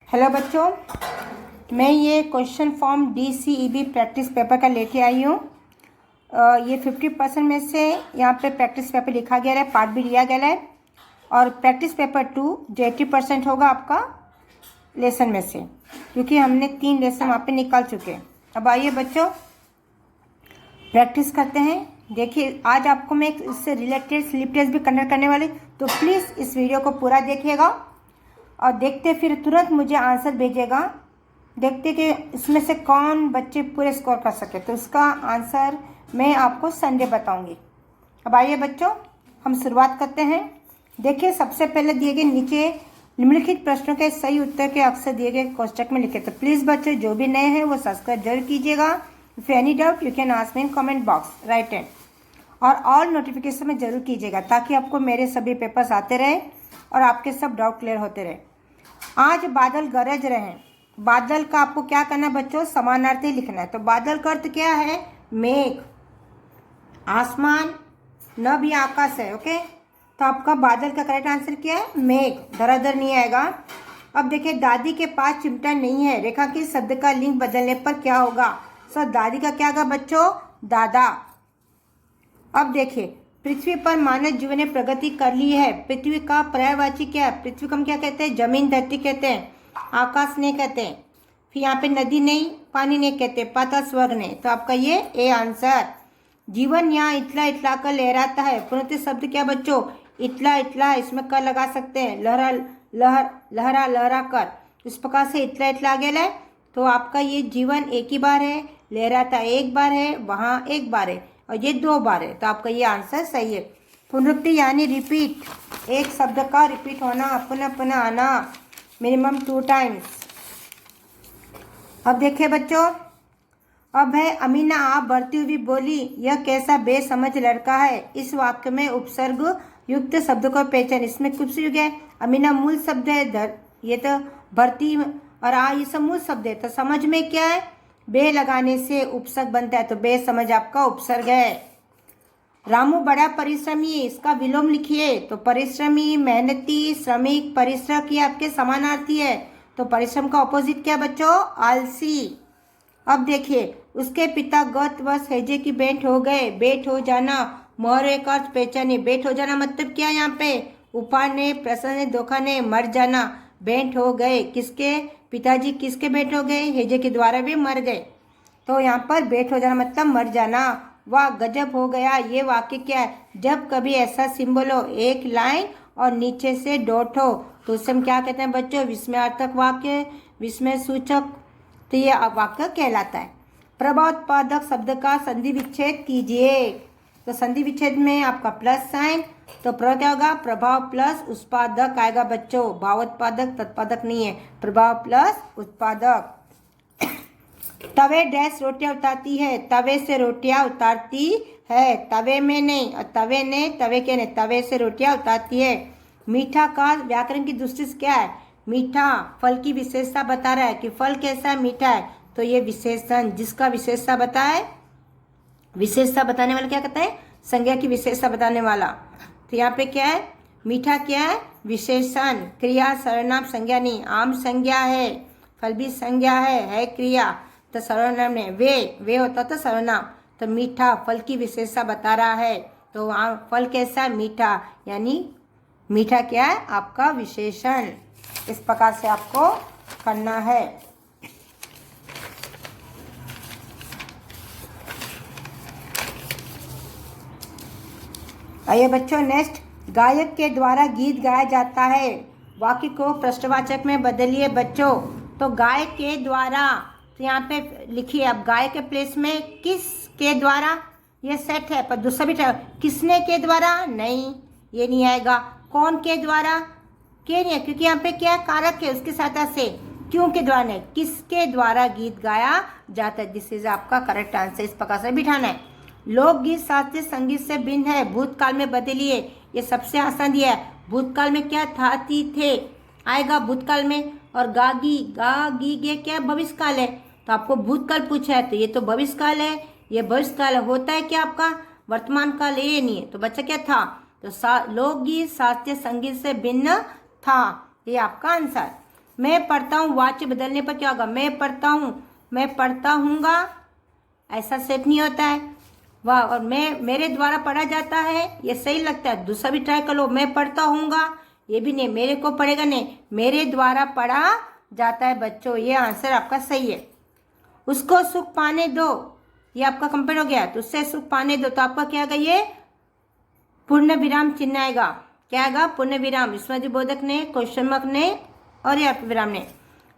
Hello बच्चों, मैं ये question form DCEB practice paper का लेके आई हूँ। ये 50% में से यहाँ पे प्रैक्टिस पेपर लिखा गया है, पार्ट भी दिया गया है। और प्रैक्टिस पेपर 2 जो 80% होगा आपका लेसन में से, क्योंकि हमने 3 लेसन वहाँ पे निकाल चुके हैं। अब आइए बच्चों प्रैक्टिस करते हैं। देखिए आज आपको मैं इससे रिलेटेड स्लिप टेस्ट भी कंडक्ट करने वाली, तो प्लीज़ इस वीडियो को पूरा देखिएगा और देखते फिर तुरंत मुझे आंसर भेजिएगा। देखते कि इसमें से कौन बच्चे पूरे स्कोर कर सके, तो इसका आंसर मैं आपको संडे बताऊंगी। अब आइए बच्चों हम शुरुआत करते हैं। देखिए सबसे पहले दिए गए नीचे निम्नलिखित प्रश्नों के सही उत्तर के अक्सर दिए गए कोष्टक में लिखे। तो प्लीज़ बच्चे जो भी नए हैं वो सब्सक्राइब जरूर कीजिएगा। If any doubt you can ask me in comment box right and, और ऑल नोटिफिकेशन में जरूर कीजिएगा ताकि आपको मेरे सभी पेपर्स आते रहे और आपके सब डाउट क्लियर होते रहे। आज बादल गरज रहे हैं। बादल का आपको क्या करना है बच्चों, समानार्थी लिखना है। तो बादल का अर्थ क्या है, मेघ, आसमान, न भी आकाश है। ओके, तो आपका बादल का करेक्ट आंसर क्या है, मेघ, धराधर नहीं आएगा। अब देखिए दादी के पास चिमटा नहीं है। रेखा के शब्द का लिंग बदलने पर क्या होगा। सो दादी का क्या होगा बच्चों, दादा। अब देखिए पृथ्वी पर मानव जीवन ने प्रगति कर ली है। पृथ्वी का पर्यायवाची क्या है, पृथ्वी को हम क्या कहते हैं, जमीन धरती कहते हैं, आकाश नहीं कहते हैं। फिर यहाँ पे नदी नहीं, पानी नहीं कहते, पाताल स्वर्ग नहीं। तो आपका ये ए आंसर। जीवन यहाँ इतला इतला कर लहराता है। पुनः शब्द क्या बच्चों, इतला इतला, इसमें कर लगा सकते हैं, लहरा लहरा लहरा कर, इस प्रकार से इतला इतला गया है। तो आपका ये जीवन एक ही बार है, लहराता एक बार है, वहाँ एक बार है और ये 2 बार है। तो आपका ये आंसर सही है। पुनरुक्ति यानी रिपीट, एक शब्द का रिपीट होना, पुनः पुनः आना, मिनिमम 2 टाइम्स। अब देखिए बच्चों, अब है अमीना आप बढ़ती हुई बोली, यह कैसा बेसमझ लड़का है। इस वाक्य में उपसर्ग युक्त शब्द को पहचान। इसमें कुछ युग है, अमीना मूल शब्द है, ये तो भर्ती और ये सब मूल शब्द है। तो समझ में क्या है, बे लगाने से उपसर्ग बनता है, तो बे समझ आपका उपसर्ग है। रामू बड़ा परिश्रमी, इसका विलोम लिखिए। तो परिश्रमी, मेहनती, श्रमिक, परिश्रम ये आपके समानार्थी है। तो परिश्रम का ऑपोजिट क्या बच्चों, आलसी। अब देखिए उसके पिता गत वर्ष हैजे की भेंट हो गए। भेंट हो जाना, मोहरे का अर्थ पहचाने। भेंट हो जाना मतलब क्या, यहाँ पे उपहार ने, प्रसन्न ने, धोखा ने, मर जाना। भेंट हो गए, किसके पिताजी किसके भेंट हो गए, हैजे के द्वारा भी मर गए। तो यहाँ पर भेंट हो जाना मतलब मर जाना। वाह गजब हो गया, ये वाक्य क्या है, जब कभी ऐसा सिंबल हो, एक लाइन और नीचे से डॉट हो, तो उसे हम क्या कहते हैं बच्चों, विस्मयार्थक वाक्य, विस्मय सूचक। तो ये वाक्य कहलाता है। प्रभावोत्पादक शब्द का संधि विच्छेद कीजिए। तो संधि विच्छेद में आपका प्लस साइन, तो क्या होगा, प्रभाव प्लस उत्पादक आएगा बच्चों, भावोत्पादक तत्पादक नहीं है, प्रभाव प्लस उत्पादक। तवे डैश रोटियां उतारती है, तवे से रोटियां उतारती है, तवे में नहीं, और तवे ने तवे के नहीं, तवे से रोटियां उतारती है। मीठा का व्याकरण की दृष्टि से क्या है, मीठा फल की विशेषता बता रहा है कि फल कैसा मीठा है। तो ये विशेषण, जिसका विशेषता बताए, विशेषता बताने वाला क्या कहता है, संज्ञा की विशेषता बताने वाला। तो यहाँ पे क्या है, मीठा क्या है, विशेषण। क्रिया सर्वनाम संज्ञा नहीं, आम संज्ञा है, फल भी संज्ञा है क्रिया। तो सर्वनाम ने वे होता तो सर्वनाम। तो मीठा फल की विशेषता बता रहा है, तो फल कैसा, मीठा, यानी मीठा क्या है आपका विशेषण। इस प्रकार से आपको करना है। आइए बच्चों नेक्स्ट, गायक के द्वारा गीत गाया जाता है। वाक्य को प्रश्नवाचक में बदलिए बच्चों। तो गायक के द्वारा, तो यहाँ पे लिखिए अब गायक के प्लेस में किस के द्वारा, ये सेट है, पर दूसरा भी किसने के द्वारा नहीं, ये नहीं आएगा। कौन के द्वारा, के नहीं है, क्योंकि यहाँ पे क्या कारक है, उसके साथ से क्यों के द्वारा नहीं, किसके द्वारा गीत गाया जाता है। दिस इज आपका करेक्ट आंसर। इस प्रकार से बिठाना है। लोकगीत शास्त्रीय संगीत से भिन्न है, भूतकाल में बदलिए। ये सबसे आसान दिया है। भूतकाल में क्या था, थी, थे आएगा भूतकाल में, और गागी गागी ये क्या भविष्यकाल है। तो आपको भूतकाल पूछा है, तो ये तो भविष्यकाल है, ये भविष्यकाल होता है क्या आपका, वर्तमान काल ये नहीं है। तो बच्चा क्या था, तो लोकगीत शास्त्रीय संगीत से भिन्न था, ये आपका आंसर। मैं पढ़ता हूँ, वाच्य बदलने पर क्या होगा, मैं पढ़ता हूँ, मैं पढ़ता हूँगा, ऐसा सेट नहीं होता है। वाह, और मैं मेरे द्वारा पढ़ा जाता है, ये सही लगता है। दूसरा भी ट्राई कर लो, मैं पढ़ता हूँगा, ये भी नहीं, मेरे को पढ़ेगा नहीं, मेरे द्वारा पढ़ा जाता है बच्चों, ये आंसर आपका सही है। उसको सुख पाने दो, ये आपका कंप्लीट हो गया। तो उससे सुख पाने दो, तो आपका क्या आएगा, ये पूर्ण विराम चिन्ह आएगा। क्या आएगा, पूर्ण विराम, विस्मयबोधक ने, क्वेश्चन मार्क ने और ये विराम ने।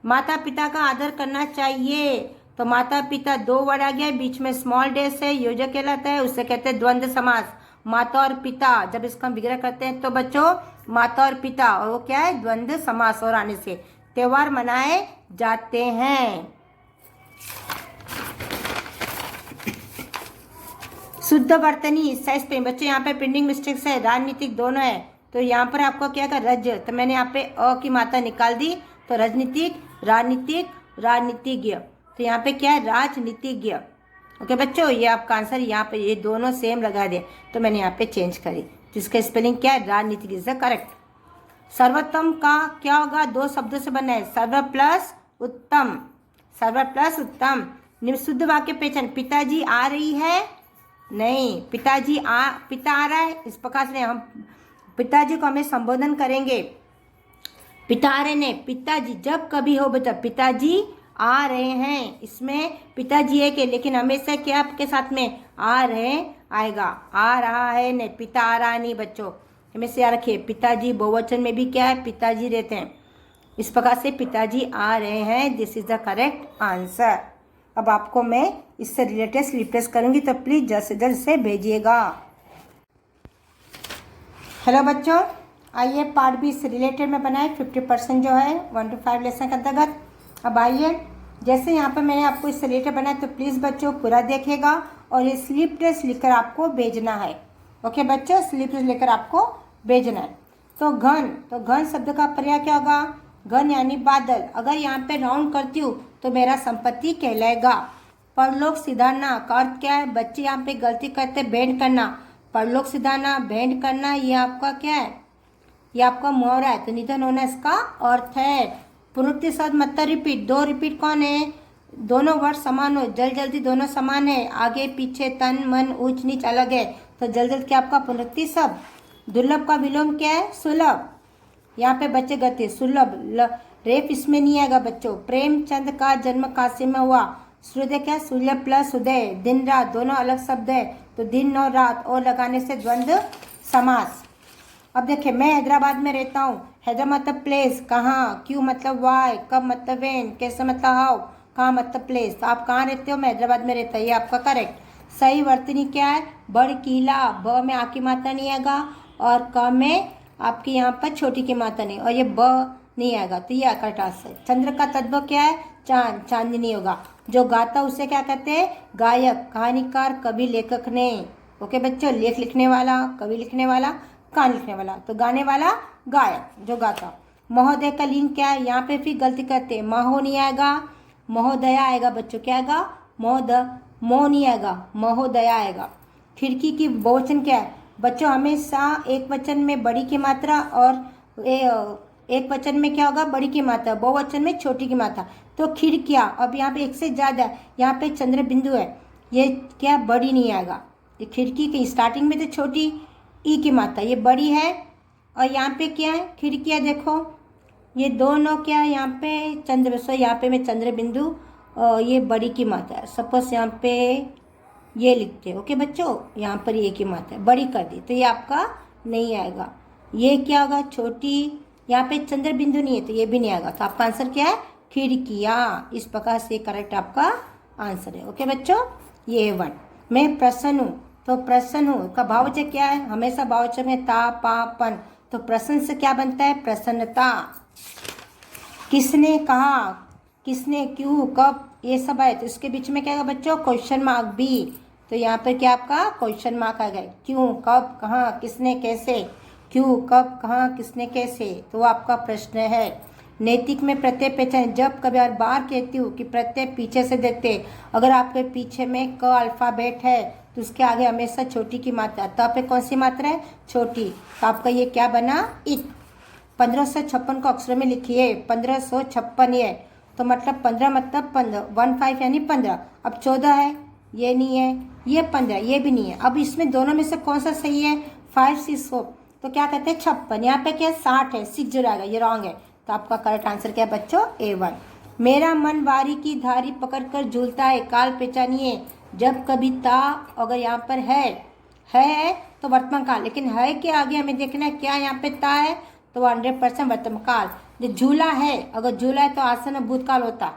माता पिता का आदर करना चाहिए, तो माता पिता 2 वर्ड आ गया, बीच में स्मॉल डैश है, योजक कहलाता है, उससे कहते हैं द्वंद्व समास। माता और पिता, जब इसका हम विग्रह करते हैं तो बच्चों माता और पिता, और वो क्या है, द्वंद्व समास और आने से त्योहार मनाए जाते हैं। शुद्ध वर्तनी साइज पे बच्चे, यहाँ पे प्रिंटिंग मिस्टेक्स है, राजनीतिक दोनों है, तो यहाँ पर आपको क्या कर रज, तो मैंने यहाँ पे अ की मात्रा निकाल दी, तो राजनीतिक, राजनीतिक, राजनीतिज्ञ, तो यहाँ पे क्या है, राजनीतिज्ञ। ओके बच्चों, ये आपका आंसर, यहाँ पे ये दोनों सेम लगा दे, तो मैंने यहाँ पे चेंज करी, जिसका स्पेलिंग क्या है, राजनीतिक इज द करेक्ट। सर्वोत्तम का क्या होगा, 2 शब्दों से बना है, सर्व प्लस उत्तम, सर्व प्लस उत्तम। शुद्ध वाक्य पहचान, पिताजी आ रही है, नहीं, पिता आ रहा है, इस प्रकार से हम पिताजी को हमें संबोधन करेंगे, पिता आ रहे हैं, पिताजी जब कभी हो बच्चा, पिताजी आ रहे हैं, इसमें पिताजी है के, लेकिन हमेशा क्या आपके साथ में आ रहे आएगा, आ रहा है नहीं, पिता आ रहा नहीं बच्चों, हमेशा याद रखिए। पिताजी बहुवचन में भी क्या है, पिताजी रहते हैं, इस प्रकार से पिताजी आ रहे हैं, this is the correct answer. अब आपको मैं इससे रिलेटेड रिप्लेस करूंगी, तो प्लीज जल्द से जल्द से भेजिएगा। हेलो बच्चों, आइए पार्ट बी से रिलेटेड में बनाए 50% जो है 1 to 5 लेसन के अंतर्गत। अब आइए, जैसे यहाँ पर मैंने आपको इससे रिलेटेड बनाया, तो प्लीज़ बच्चों पूरा देखिएगा, और ये स्लिप टेस्ट लिखकर आपको भेजना है। ओके बच्चों, स्लिप टेस्ट लिखकर आपको भेजना है। तो घन शब्द का पर्याय क्या होगा, घन यानी बादल। अगर यहाँ पे राउंड करती हूँ तो मेरा संपत्ति कहलाएगा। परलोक सिधारना का अर्थ क्या है, बच्चे यहाँ पे गलती करते, भेंट करना, परलोक सिधारना, भेंट करना, ये आपका क्या है, ये आपका मुहावरा है, तो निधन होना इसका अर्थ है। पुनरुक्ति शब्द मतलब रिपीट, 2 रिपीट कौन है, दोनों वर्ड समान हो, जल्द जल्दी दोनों समान है, आगे पीछे, तन मन ऊंच नीच अलग है, तो जल्द जल्द क्या आपका पुनरुक्ति शब्द। दुर्लभ का विलोम क्या है, सुलभ, यहाँ पे बच्चे गति सुलभ, रेप इसमें नहीं आएगा बच्चों। प्रेमचंद का जन्म काशी में हुआ, सूर्योदय क्या, सूर्य प्लस उदय, दिन रात दोनों अलग शब्द है, तो दिन और रात और लगाने से द्वंद्व समास। अब देखिए, मैं हैदराबाद में रहता हूँ, हैदराबाद मतलब प्लेस, कहाँ, क्यों मतलब वाई, कब मतलब वेन, कैसे मतलब हाउ, कहाँ मतलब प्लेस, तो आप कहाँ रहते हो, मैं हैदराबाद में रहता हूँ, ये आपका करेक्ट। सही वर्तनी क्या है, बड़ किला, ब में आ की मात्रा नहीं आएगा, और क में आपकी यहाँ पर छोटी की मात्रा नहीं, और ये ब नहीं आएगा, तो ये करेक्ट आंसर है। चंद्र का तत्व क्या है, चांद, चांदनी होगा। जो गाता उसे क्या कहते हैं, गायक, कहानीकार, कवि, लेखक ने। ओके बच्चों, लेख लिखने वाला, कवि लिखने वाला, कहानी लिखने वाला, तो गाने वाला गायक, जो गाता। महोदय का लिंग क्या है, यहाँ पे फिर गलती करते हैं, महो नहीं आएगा, महोदया आएगा बच्चों, क्या आएगा, मोह नहीं आएगा, महोदया आएगा। खिड़की की बहुवचन क्या है बच्चों, हमेशा एक वचन में बड़ी की मात्रा, और एक वचन में क्या होगा, बड़ी की मात्रा, बहुवचन में छोटी की मात्रा, तो खिड़कियाँ। अब यहाँ पे एक से ज़्यादा, यहाँ पे चंद्र बिंदु है, ये क्या बड़ी नहीं आएगा, ये खिड़की की स्टार्टिंग में तो छोटी ई की मात्रा, ये बड़ी है, और यहाँ पे क्या है, खिड़कियाँ देखो, ये दोनों क्या है, यहाँ पे चंद्र, सो यहाँ पे मैं चंद्र बिंदु, और ये बड़ी की मात्रा है, सपोज यहाँ पे ये लिखते हैं। ओके बच्चों, यहाँ पर ये की मात्रा है, बड़ी कर दी, तो ये आपका नहीं आएगा। ये क्या होगा, छोटी, यहाँ पे चंद्र बिंदु नहीं है, तो ये भी नहीं आएगा, तो आपका आंसर क्या है, खिड़कियाँ। इस प्रकार से करेक्ट आपका आंसर है। ओके बच्चों, ये 1। मैं प्रसन्न हूँ, तो प्रसन्न हूँ का भाववाचक क्या है, हमेशा भाववाचक में ता पा पन, तो प्रसन्न से क्या बनता है, प्रसन्नता। किसने कहा, किसने, क्यों, कब, ये सब आए, तो इसके बीच में क्या है बच्चों, क्वेश्चन मार्क भी, तो यहाँ पर क्या आपका क्वेश्चन मार्क आ गए। क्यों, कब, कहाँ, किसने, कैसे, क्यों, कब, कहाँ, किसने, कैसे, तो वो आपका प्रश्न है। नैतिक में प्रत्यय पहचान, जब कभी हर बार कहती हूँ कि प्रत्यय पीछे से देखते, अगर आपके पीछे में क अल्फ़ाबेट है तो उसके आगे हमेशा छोटी की मात्रा, तो आप पे कौन सी मात्रा है, छोटी, तो आपका ये क्या बना, इक। 1556 को अक्षरों में लिखिए। 1556 ये तो मतलब 15 मतलब 15 यानी 15। अब 14 है, ये नहीं है, ये 15 ये भी नहीं है। अब इसमें दोनों में से कौन सा सही है? 5 6 4, तो क्या कहते हैं 56। यहाँ पे क्या है? 60 है, 6 जो रहेगा, ये रॉन्ग है। तो आपका करेक्ट आंसर क्या है बच्चों? A1। मेरा मन बारी की धारी पकड़कर झूलता है, काल पहचानिए जब कभी ता। अगर यहाँ पर है तो वर्तमान काल, लेकिन है के आगे हमें देखना है क्या यहाँ पे ता है, तो 100% वर्तमान काल। जो झूला है, अगर झूला है तो आसन में भूतकाल होता,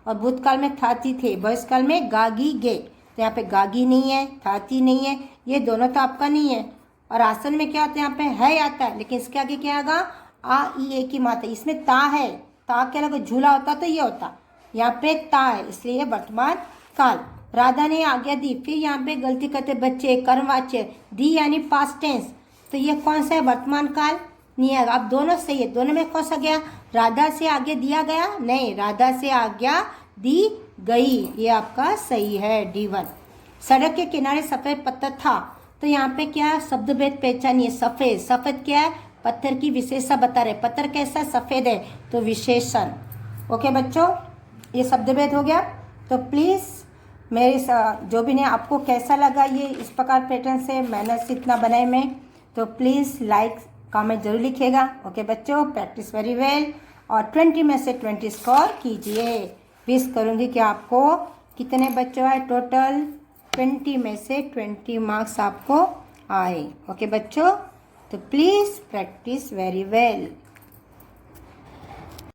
और भूतकाल में थाती थे, भविष्यकाल में गागी गे। तो यहाँ पे गागी नहीं है, थाती नहीं है, ये दोनों तो आपका नहीं है। और आसन में क्या होता है? यहाँ पे है आता है, लेकिन इसके आगे क्या आएगा? आ ई ए की मात्रा। इसमें ता है, ता के अलग झूला होता तो ये होता, यहाँ पे ता है, इसलिए वर्तमान काल। राधा ने आज्ञा दी, फिर यहाँ पे गलती करते बच्चे, कर्मवाच्य दी यानी पास्ट टेंस, तो ये कौन सा है? वर्तमान काल नहीं आएगा। अब दोनों सही है, दोनों में कौन सा गया? राधा से आज्ञा दिया गया नहीं, राधा से आज्ञा दी गई, ये आपका सही है D1। सड़क के किनारे सफेद पत्थर था, तो यहाँ पे क्या है? शब्द भेद पहचानिए। सफेद, सफेद क्या है? पत्थर की विशेषता बता रहे, पत्थर कैसा सफेद है, तो विशेषण। ओके बच्चों, ये शब्द भेद हो गया। तो प्लीज़ मेरे जो भी ने आपको कैसा लगा ये इस प्रकार पैटर्न से मैंने इतना बनाए मैं, तो प्लीज़ लाइक कमेंट जरूर लिखिएगा। ओके बच्चों, प्रैक्टिस वेरी वेल, और 20 में से 20 स्कोर कीजिए। विश करूँगी कि आपको कितने बच्चों आए? टोटल 20 में से 20 मार्क्स आपको आए। ओके बच्चों, तो प्लीज़ प्रैक्टिस वेरी वेल।